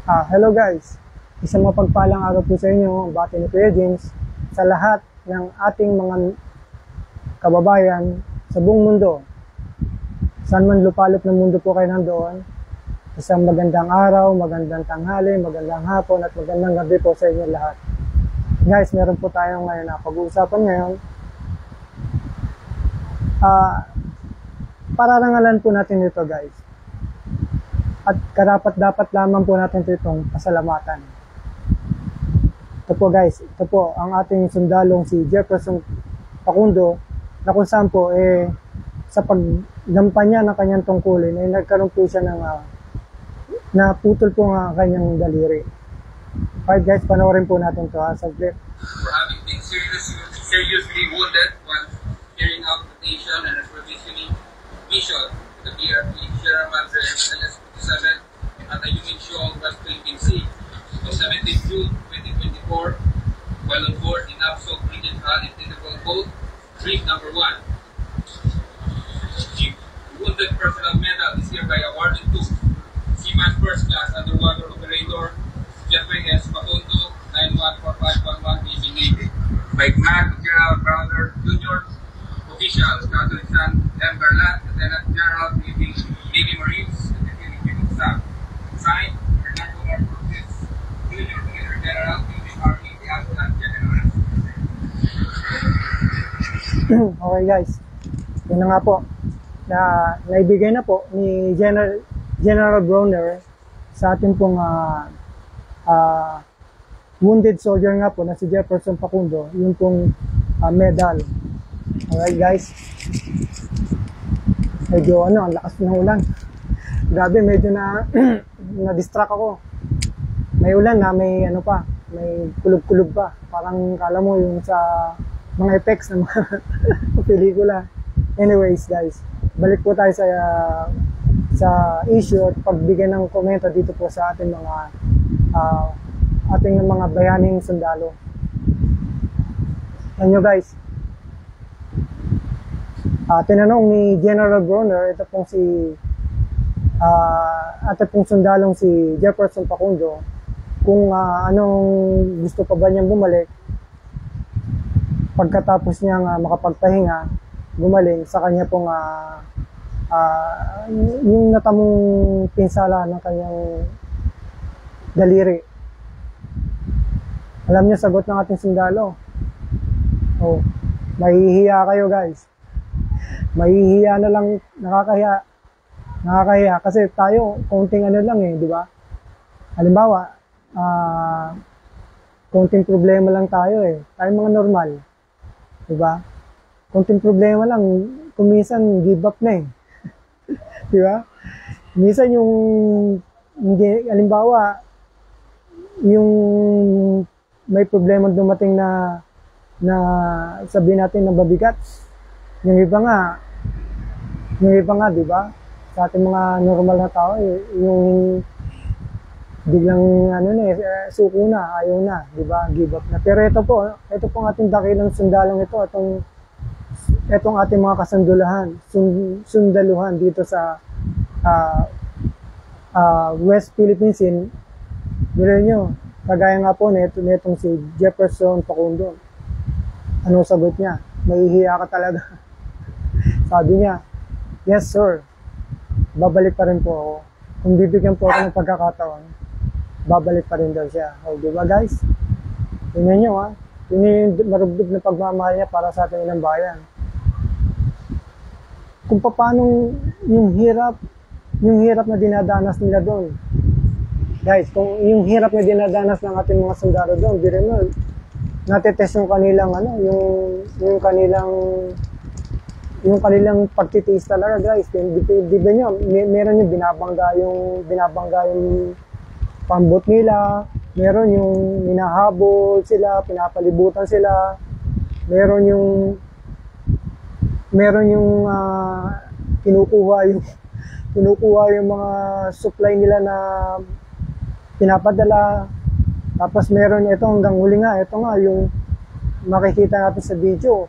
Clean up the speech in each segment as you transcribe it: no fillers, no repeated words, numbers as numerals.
Hello guys, isang mapagpalang araw po sa inyo, bati ni Kuya James, sa lahat ng ating mga kababayan sa buong mundo. Saan man lupalop ng mundo po kayo nandoon, isang magandang araw, magandang tanghali, magandang hapon at magandang gabi po sa inyo lahat. Guys, meron po tayong ngayon na pag-uusapan ngayon. Pararangalan po natin ito guys. At karapat-dapat lamang po natin itong pasalamatan. Ito po guys, ito po ang ating sundalong si Jefferson Facundo na kung saan po sa paggampanya ng kanyang tungkulin ay nagkaroon po siya ng naputol po ang kanyang daliri. Alright guys, panoorin po natin ito saglit. For having been seriously wounded while carrying out rotation and repositioning mission to the BRP Sierra Madre LS-57 at the Union Shoal, West Philippine Sea on 17 June 2024 while on board in Absog Region Hall Technical Boat Brief Number 1. The Wounded Personnel Medal is hereby awarded to Seaman First Class Underwater Operator Jeffrey S. Facundo, 914511 PB Navy, by Command General Browner Jr., Officials Captain San M. Garland, Lieutenant General Navy Marines, and the Philippine Staff. Signed, Fernando R. Cortez, Jr., Brigadier General, Philippine Army, the Adjutant General. Okay guys, yun na nga po, na naibigay na po ni General Browner sa ating pong wounded soldier nga po na si Jefferson Facundo, yung pong medal. Alright guys, medyo ang lakas ng ulan. Grabe, medyo na-distract ako. May ulan na may may kulog-kulog pa. Parang kala mo yung sa mga effects ng mga pelikula. Anyways guys, balik po tayo sa issue at pagbigay ng komento dito po sa ating mga bayaning sundalo. Ano guys, tinanong ni General Browner, ito pong sundalong si Jefferson Facundo kung anong gusto pa ba niyang bumalik pagkatapos niyang makapagpahinga, gumaling sa kanya pong yung natamong pinsala ng kanyang daliri. Alam niyo sagot ng ating sundalo. Mahihiya kayo guys. Mahihiya na lang, nakakahiya kasi tayo konting lang di ba? Halimbawa, konting problema lang tayo tayo mga normal, di ba? Konting problema lang, kuminsan give up na di ba? Minsan yung halimbawa yung may problema dumating na sabihin natin na mabigat, yung iba nga, di ba? Sa ating mga normal na tao, yung biglang suko na, ayaw na, di ba? Give up na. Pero ito po ang ating dakilang sundalong ito, itong ating mga sundaluhan dito sa West Philippine Sea. Bilo nyo, kagaya nga po nitong si Jefferson Facundo. Ano sagot niya? Mahihiya ka talaga. Sabi niya, yes sir, babalik pa rin po ako. Kung bibigyan po ako ng pagkakataon, babalik pa rin daw siya. Diba guys? Tingnan nyo yun yung marugdog na pagmamahal niya para sa ating ilang bayan. Kung paano yung hirap na dinadanas nila doon. Guys, kung yung hirap na dinadanas ng ating mga sundalo doon, di rin natetest yung kanilang yung kanilang pagtitiis talaga guys. Di ba nyo, meron yung binabangga yung pambot nila, meron yung minahabol sila, pinapalibutan sila, meron yung kinukuha yung mga supply nila na pinapadala. Tapos meron ito hanggang huli nga, ito nga yung makikita natin sa video.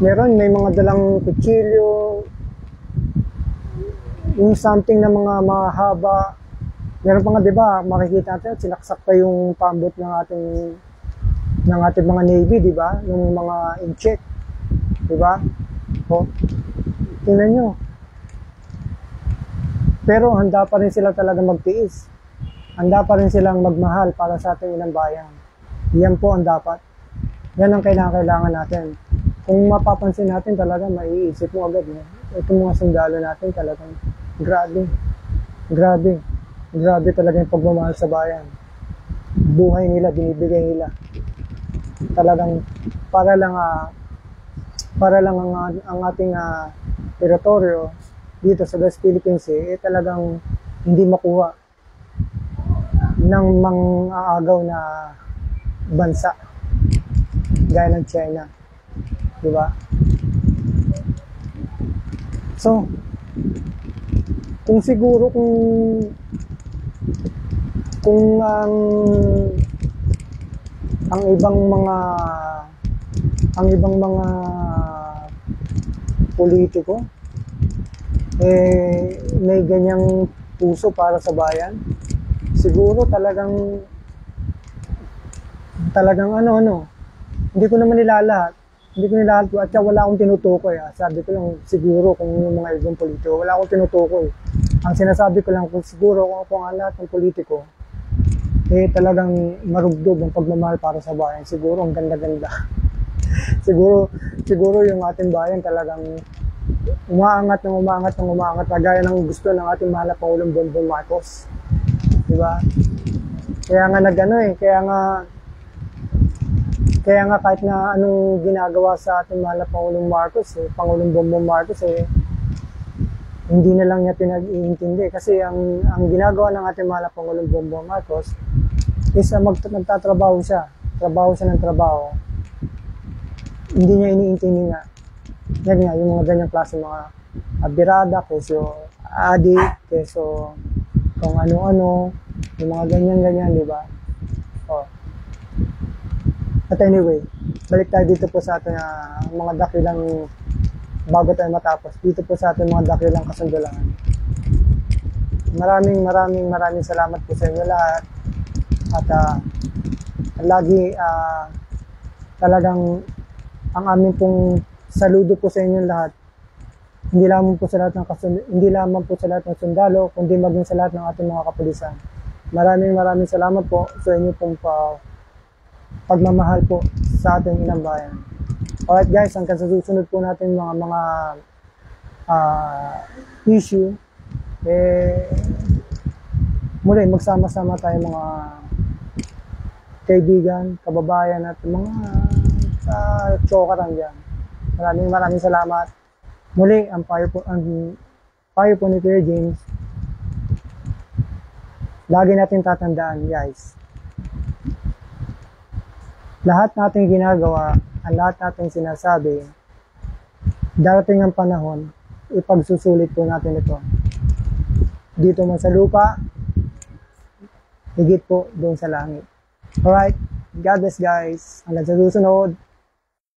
Meron, may mga dalang kutsilyo, yung something na mga mahaba, Meron pa nga, di ba, makikita natin, sinaksak pa yung pambot ng ating mga Navy, di ba? Yung mga in-check, di ba? O, tingnan nyo. Pero handa pa rin sila talaga magtiis. Handa pa rin silang magmahal para sa ating inang bayan. Yan po ang dapat. Yan ang kailangan natin. Kung mapapansin natin talaga, maiisip mo agad. Itong mga sundalo natin talagang grabe. Grabe. Grabe talaga yung pagmamahal sa bayan. Buhay nila, binibigay nila. Talagang para lang ang ating teritoryo dito sa West Philippine Sea, talagang hindi makuha ng mang-aagaw na bansa gaya ng China, di ba? So, kung siguro kung ang ibang mga politiko may ganyang puso para sa bayan, siguro talagang hindi ko naman nilalahat at wala akong tinutukoy. Sabi ko lang siguro kung yung mga ibang politiko, wala akong tinutukoy. Ang sinasabi ko lang kung siguro kung ang lahat ng politiko talagang marugdog ang pagmamahal para sa bayan, siguro ang ganda-ganda. siguro yung ating bayan talagang umaangat gaya ng gusto ng ating mahal na Pangulong Bongbong Marcos, di ba? Kaya nga kahit na anong ginagawa sa ating mahal na Pangulong Marcos, Pangulong Bongbong Marcos, hindi na lang niya pinag-iintindi kasi ang ginagawa ng ating mahal na Pangulong Bongbong Marcos is nagtatrabaho siya ng trabaho, hindi niya iniintindi nga. Yan nga, yung mga ganyang klase mga abirada, keso adik, keso kung ano-ano, yung mga ganyan-ganyan, di ba? Oh. But anyway, balik tayo dito po sa ating mga dakilang, bago tayo matapos, dito po sa ating mga dakilang kasundulangan. Maraming salamat po sa inyo lahat. At lagi talagang ang aming pong saludo po sa inyong lahat. Hindi lamang po sa lahat ng sundalo, kundi maging sa lahat ng ating mga kapulisan. Maraming salamat po sa inyo pong pagmamahal po sa ating inang bayan. Alright guys, hanggang sa susunod po natin mga issue, muli magsama-sama tayo mga kaibigan, kababayan at mga chokarang dyan. Maraming salamat. Muli, ang payo po ni Kuya James, lagi natin tatandaan guys, lahat nating ginagawa, ang lahat nating sinasabi, darating ang panahon, ipagsusulit po natin ito. Dito man sa lupa, higit po doon sa langit. Alright, God bless guys. Hanggang sa susunod.